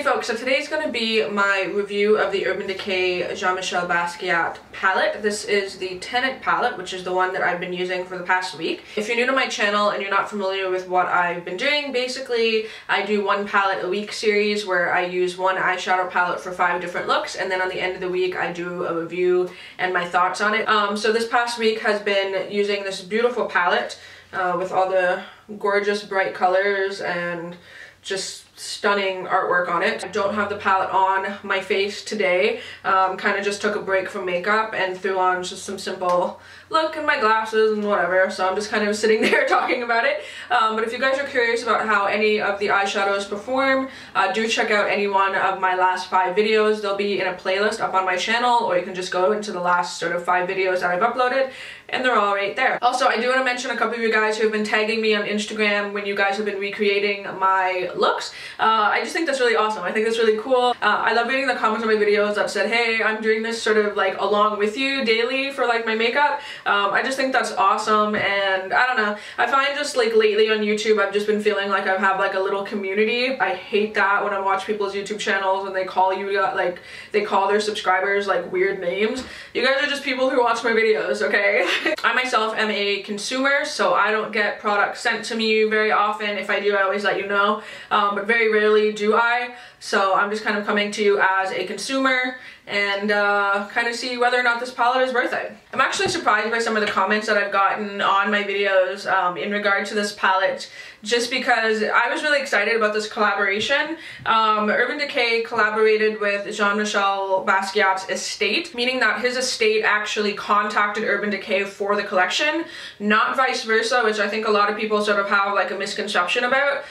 Hey folks, so today's going to be my review of the Urban Decay Jean-Michel Basquiat palette. This is the Tenant palette, which is the one that I've been using for the past week. If you're new to my channel and you're not familiar with what I've been doing, basically I do one palette a week series where I use one eyeshadow palette for 5 different looks, and then on the end of the week I do a review and my thoughts on it. So this past week has been using this beautiful palette with all the gorgeous bright colors and just stunning artwork on it. I don't have the palette on my face today. Kind of just took a break from makeup and threw on just some simple look and my glasses and whatever, so I'm just kind of sitting there talking about it. But if you guys are curious about how any of the eyeshadows perform, do check out any one of my last 5 videos. They'll be in a playlist up on my channel, or you can just go into the last sort of 5 videos that I've uploaded, and they're all right there. Also, I do want to mention a couple of you guys who have been tagging me on Instagram when you guys have been recreating my looks. I just think that's really awesome. I think that's really cool. I love reading the comments on my videos that said, hey, I'm doing this sort of like along with you daily for like my makeup. I just think that's awesome, and I don't know, I find just like lately on YouTube I've just been feeling like I have like a little community. I hate that when I watch people's YouTube channels and they call you like, they call their subscribers like weird names. You guys are just people who watch my videos, okay? I myself am a consumer, so I don't get products sent to me very often. If I do, I always let you know, but very rarely do I. So I'm just kind of coming to you as a consumer and kind of see whether or not this palette is worth it. I'm actually surprised by some of the comments that I've gotten on my videos in regard to this palette, just because I was really excited about this collaboration. Urban Decay collaborated with Jean-Michel Basquiat's estate, meaning that his estate actually contacted Urban Decay for the collection, not vice versa, which I think a lot of people sort of have like a misconception about.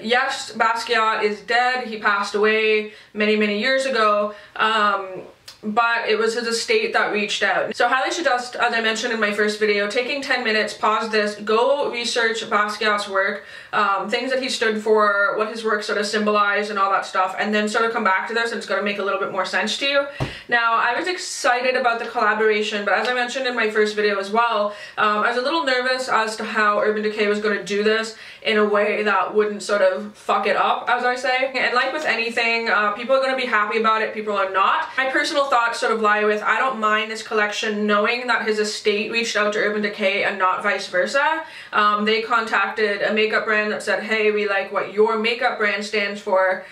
Yes, Basquiat is dead. He passed away many years ago. But it was his estate that reached out. So highly suggest, as I mentioned in my first video, taking 10 minutes, pause this, go research Basquiat's work, things that he stood for, what his work sort of symbolized and all that stuff, and then sort of come back to this, and it's going to make a little bit more sense to you. Now, I was excited about the collaboration, but as I mentioned in my first video as well, I was a little nervous as to how Urban Decay was going to do this in a way that wouldn't sort of fuck it up, as I say. And like with anything, people are going to be happy about it, people are not. My personal thoughts sort of lie with, I don't mind this collection knowing that his estate reached out to Urban Decay and not vice versa. They contacted a makeup brand that said, hey, we like what your makeup brand stands for,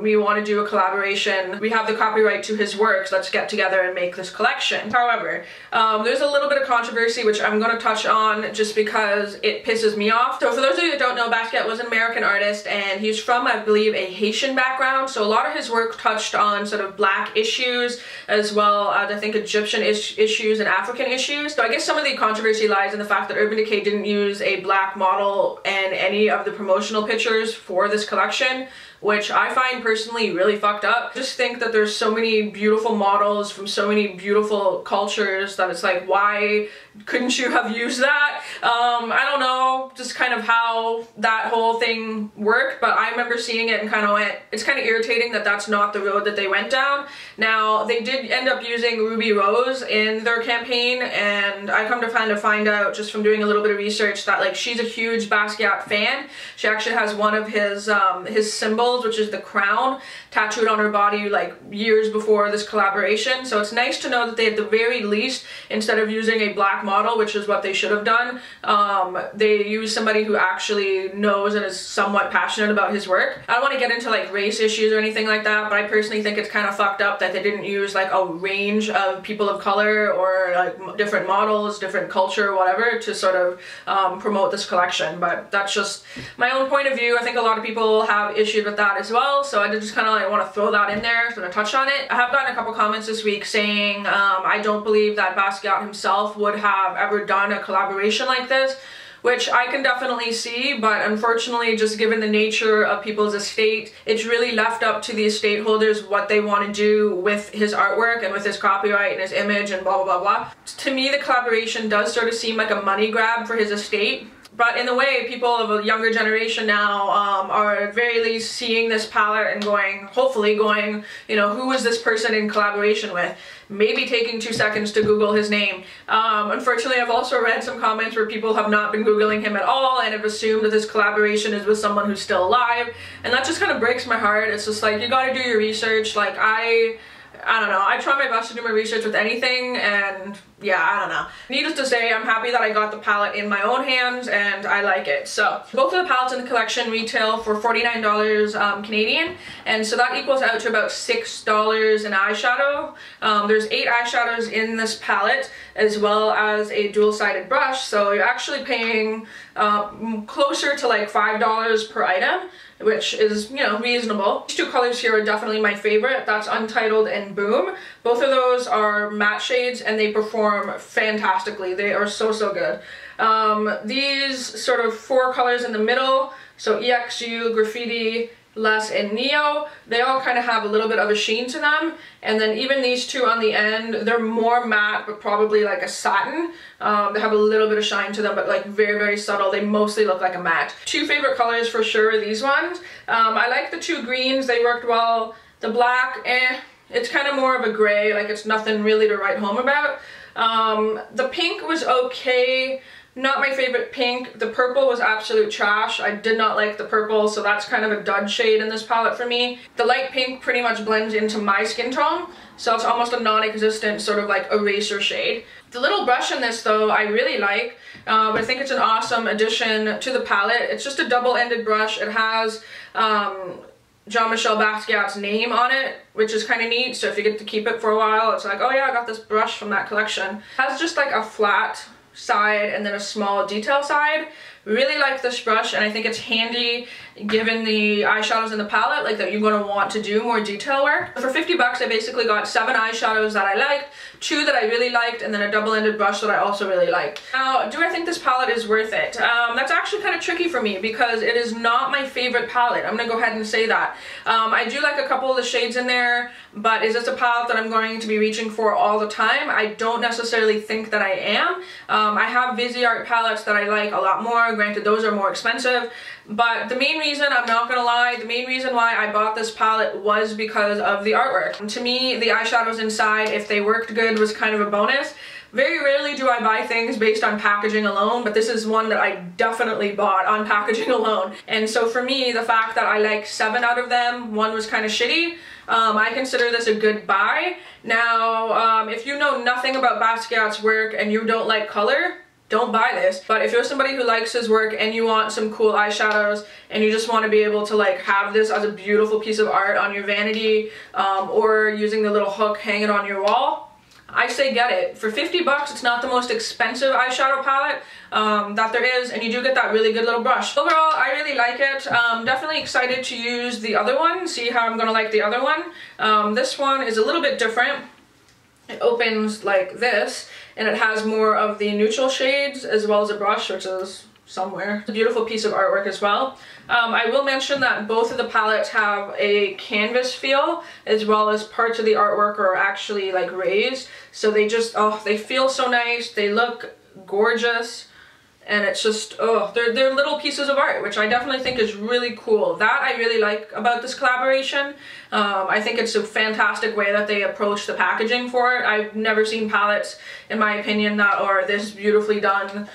we want to do a collaboration, we have the copyright to his works, let's get together and make this collection. However, there's a little bit of controversy which I'm going to touch on just because it pisses me off. So for those of you that don't know, Basquiat was an American artist, and he's from, I believe, a Haitian background, so a lot of his work touched on sort of black issues as well as I think Egyptian issues and African issues. So I guess some of the controversy lies in the fact that Urban Decay didn't use a black model in any of the promotional pictures for this collection, which I find personally really fucked up. I just think that there's so many beautiful models from so many beautiful cultures that it's like, why couldn't you have used that? I don't know, just kind of how that whole thing worked, but I remember seeing it and kind of went, it's kind of irritating that that's not the road that they went down. Now, they did end up using Ruby Rose in their campaign, and I come to find out just from doing a little bit of research that like she's a huge Basquiat fan. She actually has one of his symbols, which is the crown, tattooed on her body like years before this collaboration. So it's nice to know that they at the very least, instead of using a black model, which is what they should have done, they use somebody who actually knows and is somewhat passionate about his work. I don't want to get into like race issues or anything like that, but I personally think it's kind of fucked up that they didn't use like a range of people of color or like different models, different culture, whatever, to sort of promote this collection. But that's just my own point of view. I think a lot of people have issues with that as well, so I just kind of like want to throw that in there, so I'm gonna touch on it. I have gotten a couple comments this week saying I don't believe that Basquiat himself would have ever done a collaboration like this, which I can definitely see, but unfortunately, just given the nature of people's estate, it's really left up to the estate holders what they want to do with his artwork and with his copyright and his image and blah blah blah blah. To me, the collaboration does sort of seem like a money grab for his estate. But in the way, people of a younger generation now are at very least seeing this palette and going, hopefully going, you know, who is this person in collaboration with? maybe taking 2 seconds to Google his name. Unfortunately, I've also read some comments where people have not been Googling him at all and have assumed that this collaboration is with someone who's still alive, and that just kind of breaks my heart. It's just like, you gotta do your research. Like, I don't know, I try my best to do my research with anything, and yeah, I don't know. Needless to say, I'm happy that I got the palette in my own hands and I like it. So both of the palettes in the collection retail for $49 Canadian, and so that equals out to about $6 an eyeshadow. There's 8 eyeshadows in this palette, as well as a dual-sided brush, so you're actually paying closer to like $5 per item, which is, you know, reasonable. These 2 colors here are definitely my favorite. That's Untitled and Boom. Both of those are matte shades and they perform fantastically. They are so, so good. These sort of 4 colors in the middle, so EXU, Graffiti, Les, and Neo, they all kind of have a little bit of a sheen to them, and then even these 2 on the end, they're more matte but probably like a satin. They have a little bit of shine to them, but like very, very subtle. They mostly look like a matte. 2 favorite colors for sure are these ones. I like the 2 greens, they worked well. The black, it's kind of more of a gray, like it's nothing really to write home about. The pink was okay. Not my favorite pink. The purple was absolute trash. I did not like the purple, so that's kind of a dud shade in this palette for me. The light pink pretty much blends into my skin tone, so it's almost a non-existent sort of like eraser shade. The little brush in this though, I really like. I think it's an awesome addition to the palette. It's just a double-ended brush. It has Jean-Michel Basquiat's name on it, which is kind of neat, so if you get to keep it for a while, it's like, oh yeah, I got this brush from that collection. It has just like a flat side and then a small detail side. Really like this brush, and I think it's handy given the eyeshadows in the palette, like that you're going to want to do more detail work. For 50 bucks, I basically got 7 eyeshadows that I liked, 2 that I really liked, and then a double-ended brush that I also really liked. Now, do I think this palette is worth it? That's actually kind of tricky for me because it is not my favorite palette. I'm going to go ahead and say that. I do like a couple of the shades in there, but is this a palette that I'm going to be reaching for all the time? I don't necessarily think that I am. I have Viseart palettes that I like a lot more. Granted, those are more expensive, but the main reason, I'm not gonna lie, the main reason why I bought this palette was because of the artwork. To me, the eyeshadows inside, if they worked good, was kind of a bonus. Very rarely do I buy things based on packaging alone, but this is one that I definitely bought on packaging alone. And so for me, the fact that I like 7 out of them, 1 was kind of shitty, I consider this a good buy. Now, if you know nothing about Basquiat's work and you don't like color, don't buy this. But if you're somebody who likes his work and you want some cool eyeshadows and you just want to be able to like have this as a beautiful piece of art on your vanity, or using the little hook, hang it on your wall, I say get it. For 50 bucks, it's not the most expensive eyeshadow palette that there is, and you do get that really good little brush. Overall, I really like it. Definitely excited to use the other one, see how I'm gonna like the other one. This one is a little bit different. It opens like this, and it has more of the neutral shades as well as a brush, which is somewhere. It's a beautiful piece of artwork as well. I will mention that both of the palettes have a canvas feel, as well as parts of the artwork are actually like raised. So they just, oh, they feel so nice, they look gorgeous, and it's just, oh, they're little pieces of art, which I definitely think is really cool. That I really like about this collaboration. I think it's a fantastic way that they approach the packaging for it. I've never seen palettes, in my opinion, that are this beautifully done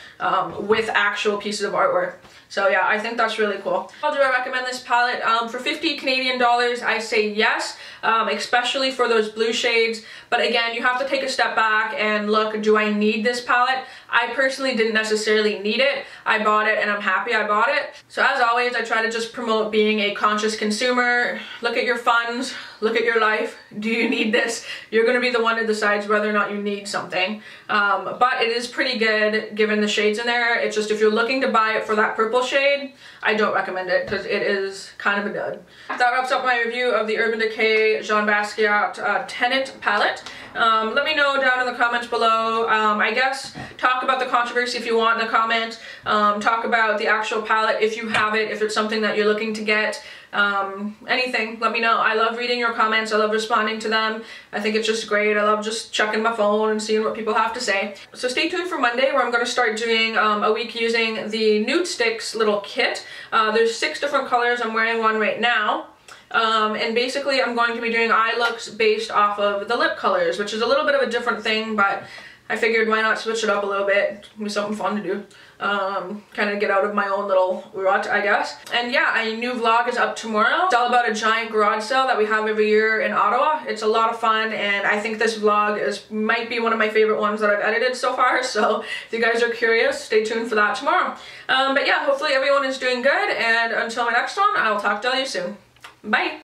with actual pieces of artwork. So yeah, I think that's really cool. How do I recommend this palette? For 50 Canadian dollars, I say yes, especially for those blue shades. But again, you have to take a step back and look, do I need this palette? I personally didn't necessarily need it. I bought it and I'm happy I bought it. So as always, I try to just promote being a conscious consumer. Look at your funds, look at your life. Do you need this? You're gonna be the one that decides whether or not you need something. But it is pretty good given the shades in there. It's just if you're looking to buy it for that purple shade, I don't recommend it because it is kind of a dud. That wraps up my review of the Urban Decay Jean Basquiat Tenant palette. Let me know down in the comments below. I guess talk about the controversy if you want in the comments. Talk about the actual palette if you have it, if it's something that you're looking to get. Anything, let me know. I love reading your comments. I love responding to them. I think it's just great. I love just checking my phone and seeing what people have to say. So stay tuned for Monday, where I'm going to start doing a week using the Nude Sticks little kit. There's 6 different colors. I'm wearing one right now. And basically I'm going to be doing eye looks based off of the lip colors, which is a little bit of a different thing, but I figured why not switch it up a little bit. It'd be something fun to do. Kind of get out of my own little rut, I guess. And yeah, a new vlog is up tomorrow. It's all about a giant garage sale that we have every year in Ottawa. It's a lot of fun, and I think this vlog might be one of my favorite ones that I've edited so far, so if you guys are curious, stay tuned for that tomorrow. But yeah, hopefully everyone is doing good, and until my next one, I'll talk to you soon. Bye!